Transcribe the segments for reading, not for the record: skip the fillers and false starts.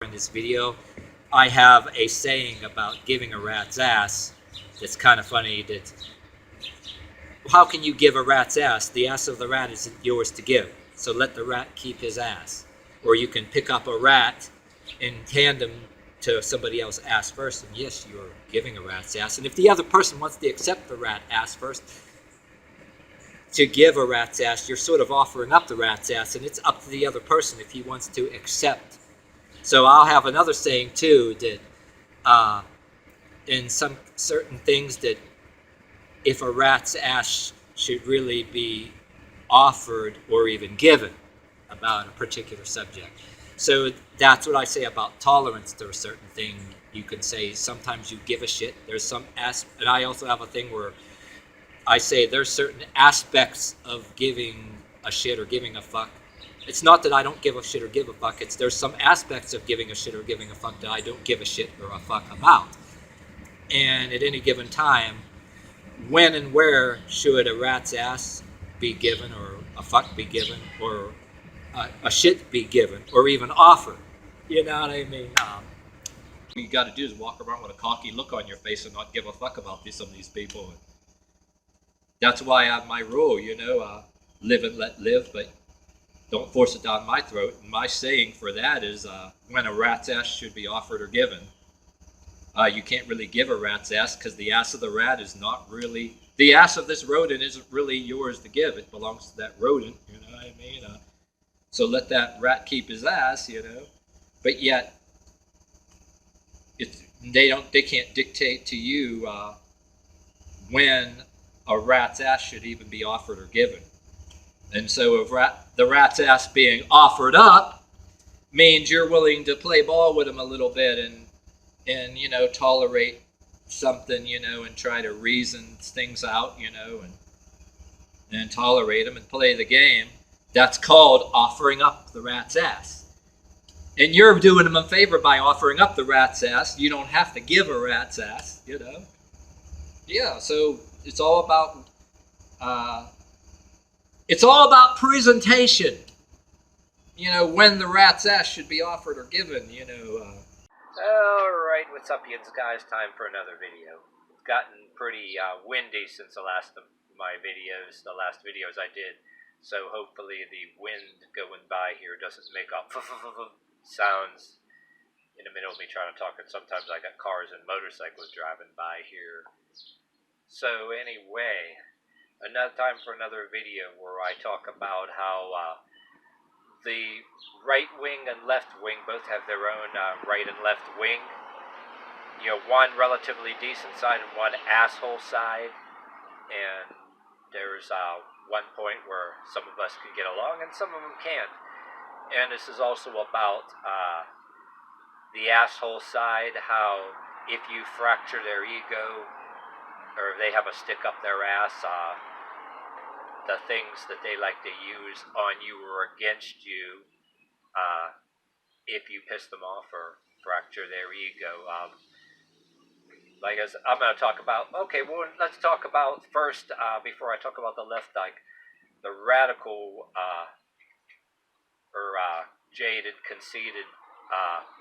in this video, I have a saying about giving a rat's ass that's kind of funny. That how can you give a rat's ass? The ass of the rat isn't yours to give, so let the rat keep his ass. Or you can pick up a rat and hand him to somebody else's ass first, and yes, you're giving a rat's ass. And if the other person wants to accept the rat ass first, to give a rat's ass, you're sort of offering up the rat's ass, and it's up to the other person if he wants to accept. So I'll have another saying too, that in some certain things, that if a rat's ass should really be offered or even given about a particular subject. So that's what I say about tolerance to a certain thing. You can say sometimes you give a shit. There's some and I also have a thing where I say there's certain aspects of giving a shit or giving a fuck. It's not that I don't give a shit or give a fuck. It's there's some aspects of giving a shit or giving a fuck that I don't give a shit or a fuck about. And at any given time, when and where should a rat's ass be given, or a fuck be given, or a shit be given, or even offered? You know what I mean? What you got to do is walk around with a cocky look on your face and not give a fuck about some of these people. That's why I have my rule, live and let live, but don't force it down my throat. And my saying for that is when a rat's ass should be offered or given. You can't really give a rat's ass because the ass of the rat is not really, the ass of this rodent isn't really yours to give. It belongs to that rodent, you know what I mean? So let that rat keep his ass, But yet, they can't dictate to you when a rat's ass should even be offered or given. And so if the rat's ass being offered up means you're willing to play ball with him a little bit and tolerate something, and try to reason things out, and tolerate him and play the game. That's called offering up the rat's ass. And you're doing him a favor by offering up the rat's ass. You don't have to give a rat's ass, Yeah, so it's all about presentation. When the rat's ass should be offered or given, Alright, what's up, yins guys? Time for another video. It's gotten pretty windy since the last videos I did. So hopefully the wind going by here doesn't make up sounds in the middle of me trying to talk. And sometimes I got cars and motorcycles driving by here. So anyway, another time for another video where I talk about how the right wing and left wing both have their own right and left wing. One relatively decent side and one asshole side. And there's one point where some of us can get along and some of them can't. And this is also about the asshole side, how if you fracture their ego or if they have a stick up their ass, the things that they like to use on you or against you, if you piss them off or fracture their ego. Like I said, I'm going to talk about, let's talk about first, before I talk about the left, like the radical jaded, conceited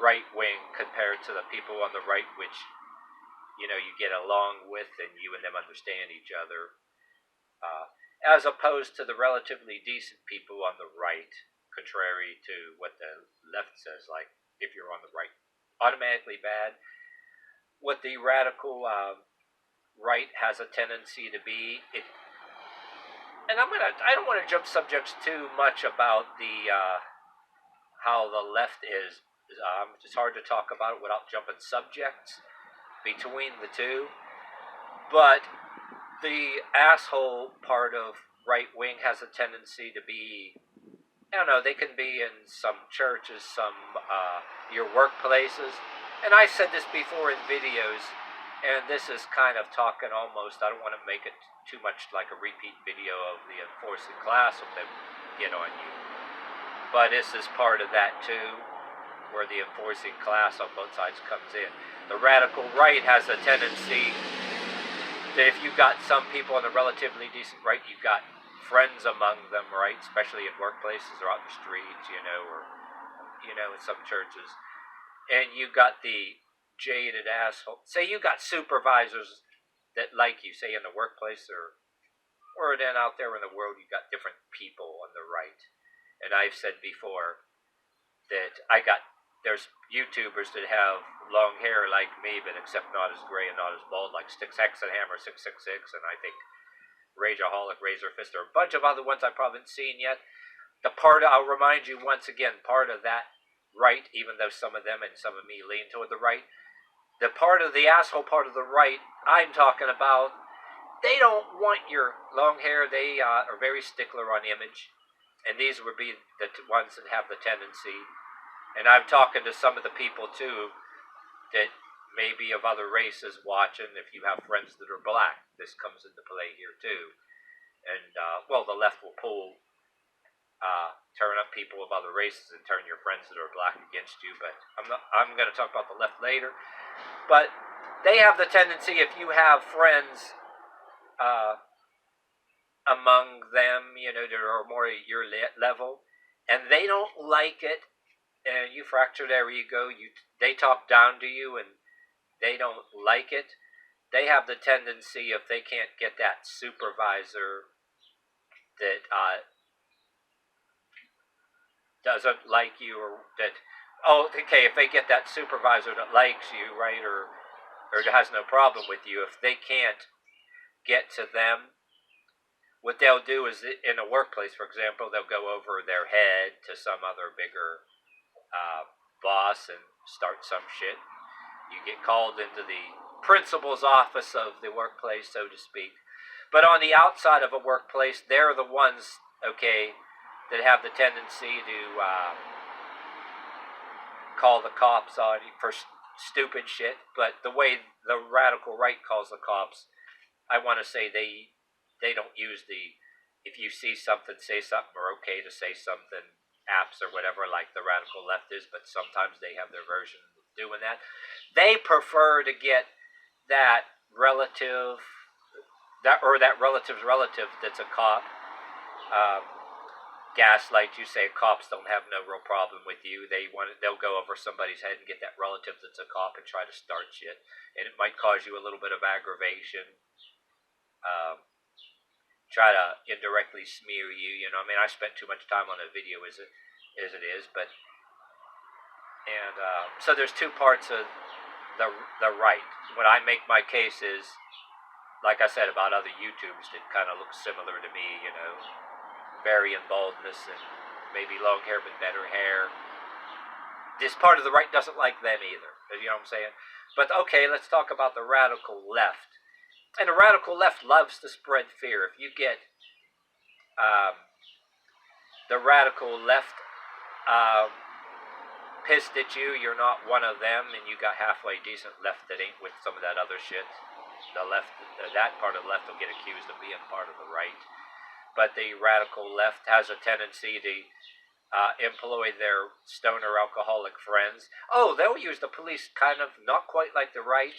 right wing compared to the people on the right, which, you get along with and you and them understand each other. As opposed to the relatively decent people on the right, contrary to what the left says, like if you're on the right, automatically bad. What the radical right has a tendency to be, and I don't want to jump subjects too much about the how the left is. It's hard to talk about it without jumping subjects between the two, but the asshole part of right wing has a tendency to be, I don't know, they can be in some churches, some your workplaces. And I said this before in videos, and this is kind of talking almost, I don't want to make it too much like a repeat video of the enforcing class when they get on you. But this is part of that too, where the enforcing class on both sides comes in. The radical right has a tendency that if you've got some people on the relatively decent right, you've got friends among them, right? Especially in workplaces or out in the streets, or in some churches. and you got the jaded asshole. Say you got supervisors that like you, say in the workplace or then out there in the world, you got different people on the right. And I've said before that there's YouTubers that have long hair like me, but except not as gray and not as bald, like Sticks Hexenhammer 666, and I think Rageaholic, Razor Fist, or a bunch of other ones I probably haven't seen yet. I'll remind you once again, part of that right, even though some of them and some of me lean toward the right, the part of the asshole part of the right I'm talking about, they don't want your long hair. They are very stickler on image. And these would be the ones that have the tendency. And I'm talking to some of the people, too, that may be of other races watching. If you have friends that are black, this comes into play here, too. And, the left will turn up people of other races and turn your friends that are black against you. But I'm going to talk about the left later. But they have the tendency, if you have friends among them, that are more at your level, and they don't like it, and you fracture their ego, they talk down to you, and they don't like it, they have the tendency, if they can't get that supervisor that doesn't like you, or that, if they get that supervisor that likes you, right, or has no problem with you, if they can't get to them, what they'll do is, in a workplace, for example, they'll go over their head to some other bigger boss and start some shit. You get called into the principal's office of the workplace, so to speak. But on the outside of a workplace, they're the ones, that have the tendency to call the cops on you for stupid shit. But the way the radical right calls the cops, I want to say they don't use if you see something, say something, or okay to say something, apps or whatever, like the radical left is, but sometimes they have their version of doing that. They prefer to get that relative, that relative's relative that's a cop, gaslight you, say cops don't have no real problem with you. They'll go over somebody's head and get that relative that's a cop and try to start shit, and it might cause you a little bit of aggravation. Try to indirectly smear you. I spent too much time on a video as it is, but so there's two parts of the right. When I make my cases, like I said about other YouTubers that kind of look similar to me, varying baldness and maybe long hair but better hair. This part of the right doesn't like them either. You know what I'm saying? But let's talk about the radical left. And the radical left loves to spread fear. If you get the radical left pissed at you, you're not one of them, and you got halfway decent left that ain't with some of that other shit. The left, that part of the left will get accused of being part of the right. But the radical left has a tendency to employ their stoner alcoholic friends. They'll use the police kind of, not quite like the right,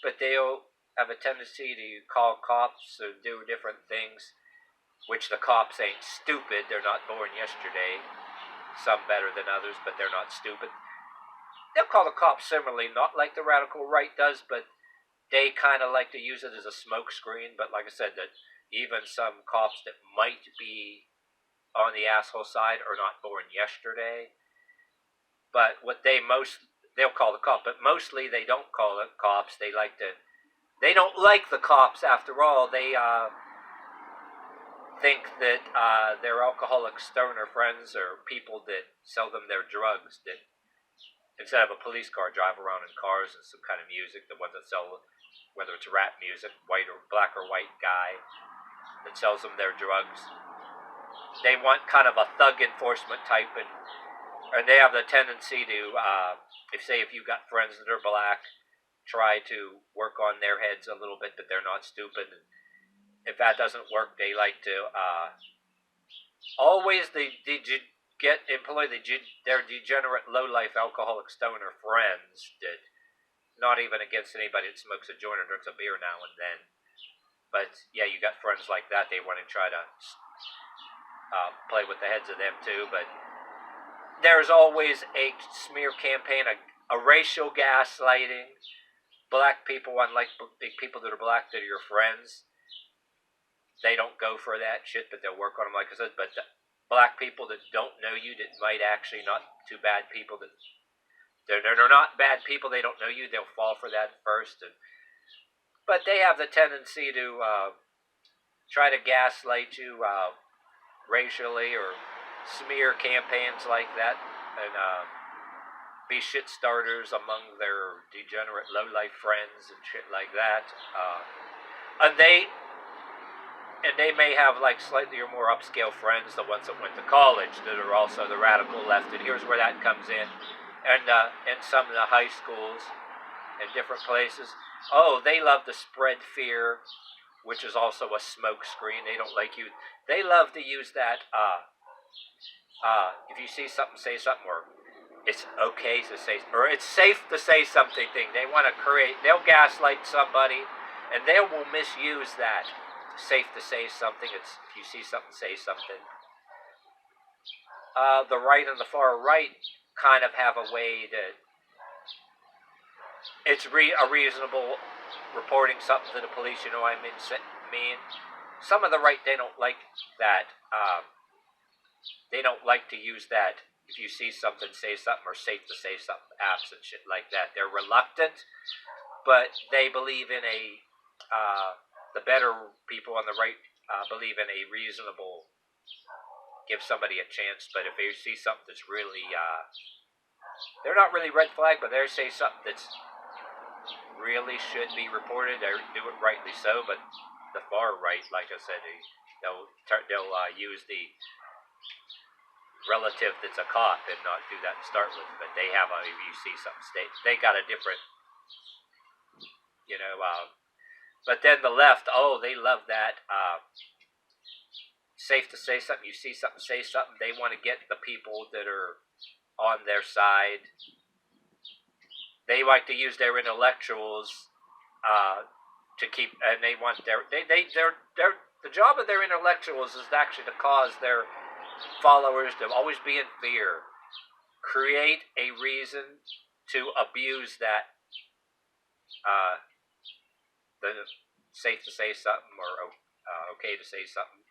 but they'll have a tendency to call cops or do different things, which the cops ain't stupid. They're not born yesterday. Some better than others, but they're not stupid. They'll call the cops similarly, not like the radical right does, but they kind of like to use it as a smokescreen. But like I said, that even some cops that might be on the asshole side are not born yesterday. But they'll call the cop, but mostly they don't call it cops. They don't like the cops after all. They think that their alcoholic stoner friends or people that sell them their drugs, that instead of a police car, drive around in cars and some kind of music, the ones that sell, whether it's rap music, black or white guy that sells them their drugs. They want kind of a thug enforcement type, and they have the tendency to, if you got friends that are black, try to work on their heads a little bit, but they're not stupid. And if that doesn't work, they like to always employ their degenerate, low-life, alcoholic stoner friends that, not even against anybody that smokes a joint or drinks a beer now and then. But yeah, you got friends like that. They want to try to play with the heads of them too. But there's always a smear campaign a racial gaslighting. Black people, unlike people that are black that are your friends, they don't go for that shit, but they'll work on them, like I said. But the black people that don't know you, that might actually not too bad people, that they're not bad people, they don't know you, they'll fall for that first. But they have the tendency to try to gaslight you racially, or smear campaigns like that, and be shit starters among their degenerate low-life friends and shit like that. And they may have like slightly or more upscale friends, the ones that went to college, that are also the radical left. And here's where that comes in. And in some of the high schools and different places, they love to spread fear, which is also a smoke screen. They don't like you. They love to use that. If you see something, say something, or it's okay to say, or it's safe to say something thing. They want to they'll gaslight somebody, and they will misuse that. Safe to say something. It's, if you see something, say something. The right and the far right kind of have a way to, it's a reasonable reporting something to the police, you know what I mean? Some of the right, they don't like that. They don't like to use that. If you see something, say something, or safe to say something, apps and shit like that. They're reluctant, but they believe in the better people on the right believe in a reasonable, give somebody a chance. But if they see something that's really, they're not really red flag, but they say something that's really should be reported, they do it rightly so. But the far right, like I said, they'll use the relative that's a cop and not do that to start with. But they have if you see something, they got a different, but then the left, they love that. Safe to say something, you see something, say something. They want to get the people that are on their side. They like to use their intellectuals to keep, and they want the job of their intellectuals is actually to cause their followers to always be in fear, create a reason to abuse that the safe to say something, or okay to say something.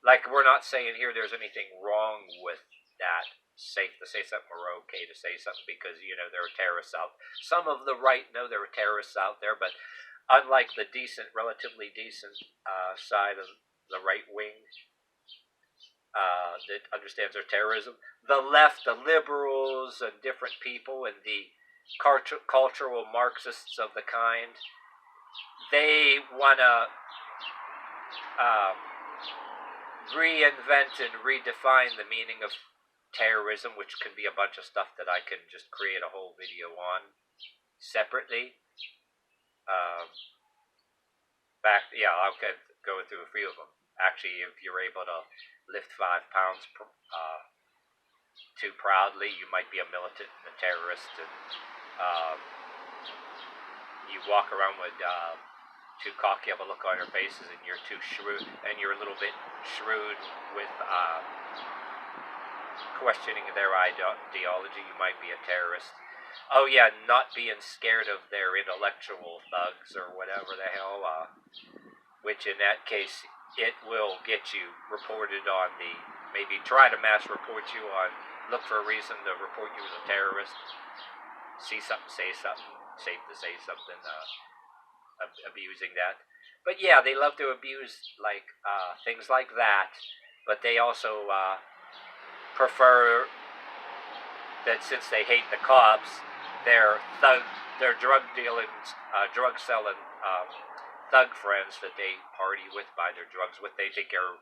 Like, we're not saying here there's anything wrong with that, safe to say something or okay to say something, because there are terrorists out. Some of the right know there are terrorists out there, but unlike the relatively decent side of the right wing, that understands their terrorism, the left, the liberals, and different people, and the cultural Marxists of the kind, they want to reinvent and redefine the meaning of terrorism, which can be a bunch of stuff that I can just create a whole video on separately. I'll go through a few of them. Actually, if you're able to lift 5 pounds too proudly, you might be a militant and a terrorist. And you walk around with too cocky of a look on your faces, and you're too shrewd, and you're a little bit shrewd with questioning their ideology, you might be a terrorist. Not being scared of their intellectual thugs or whatever the hell, which in that case, it will get you reported on maybe try to mass report you on, look for a reason to report you as a terrorist. See something, say something, safe to say something, abusing that. But yeah, they love to abuse things like that, but they also prefer that, since they hate the cops, their drug dealing, drug selling thug friends that they party with, buy their drugs with, they think are,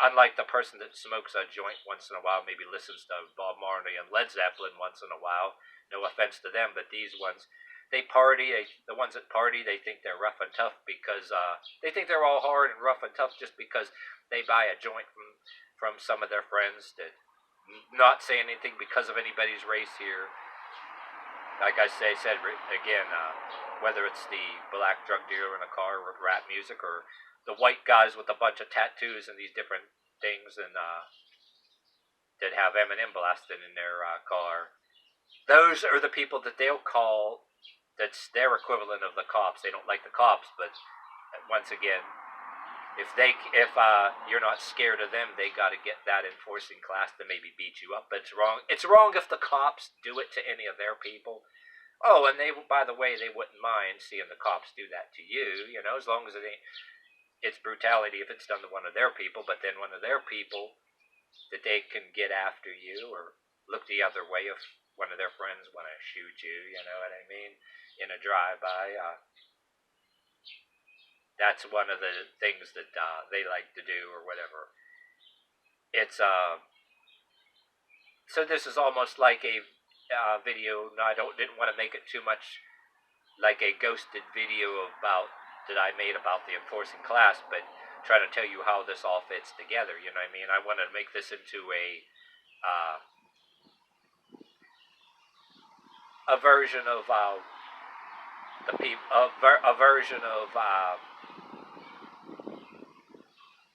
unlike the person that smokes a joint once in a while, maybe listens to Bob Marley and Led Zeppelin once in a while, no offense to them, but these ones, they party, the ones that party, they think they're rough and tough because, they think they're all hard and rough and tough just because they buy a joint from some of their friends. That, not saying anything because of anybody's race here. Like I said again, whether it's the black drug dealer in a car with rap music, or the white guys with a bunch of tattoos and these different things, and that have Eminem blasting in their car. those are the people that they'll call. That's their equivalent of the cops. They don't like the cops, but once again, if you're not scared of them, they got to get that enforcing class to maybe beat you up. But it's wrong. It's wrong if the cops do it to any of their people. Oh, and by the way, they wouldn't mind seeing the cops do that to you. You know, as long as it's brutality if it's done to one of their people. But then one of their people, that they can get after you or look the other way if one of their friends want to shoot you. You know what I mean? In a drive-by. That's one of the things that they like to do or whatever. It's so this is almost like a video. No, didn't want to make it too much like a ghosted video that I made about the enforcing class, but trying to tell you how this all fits together. You know what I mean? I want to make this into a version of a version of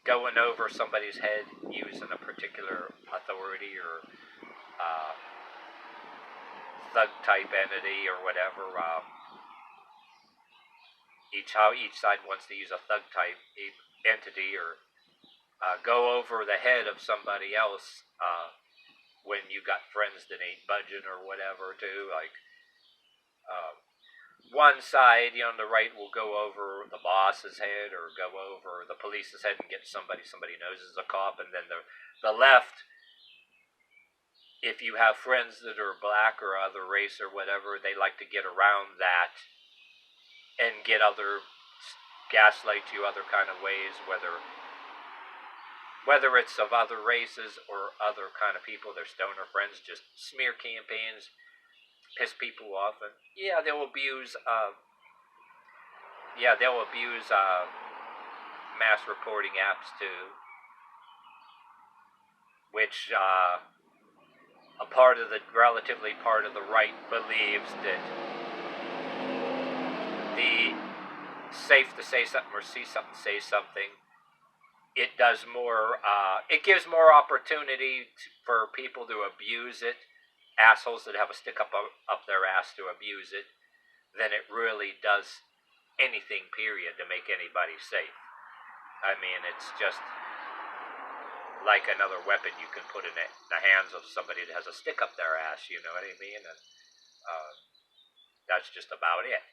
going over somebody's head using a particular authority or thug type entity or whatever. How each side wants to use a thug type entity or go over the head of somebody else when you got friends that ain't budging or whatever too. Like one side, on the right will go over the boss's head or go over the police's head and get somebody knows is a cop, and then the left, if you have friends that are black or other race or whatever, they like to get around that and gaslight you other kind of ways, whether it's of other races or other kind of people, their stoner friends, just smear campaigns, piss people off, and they'll abuse mass reporting apps too, which relatively part of the right believes that the safe to say something or see something, say something. It does more. It gives more opportunity for people to abuse it, assholes that have a stick up their ass to abuse it, than it really does anything. Period, to make anybody safe. I mean, it's just like another weapon you can put in the hands of somebody that has a stick up their ass. You know what I mean? And that's just about it.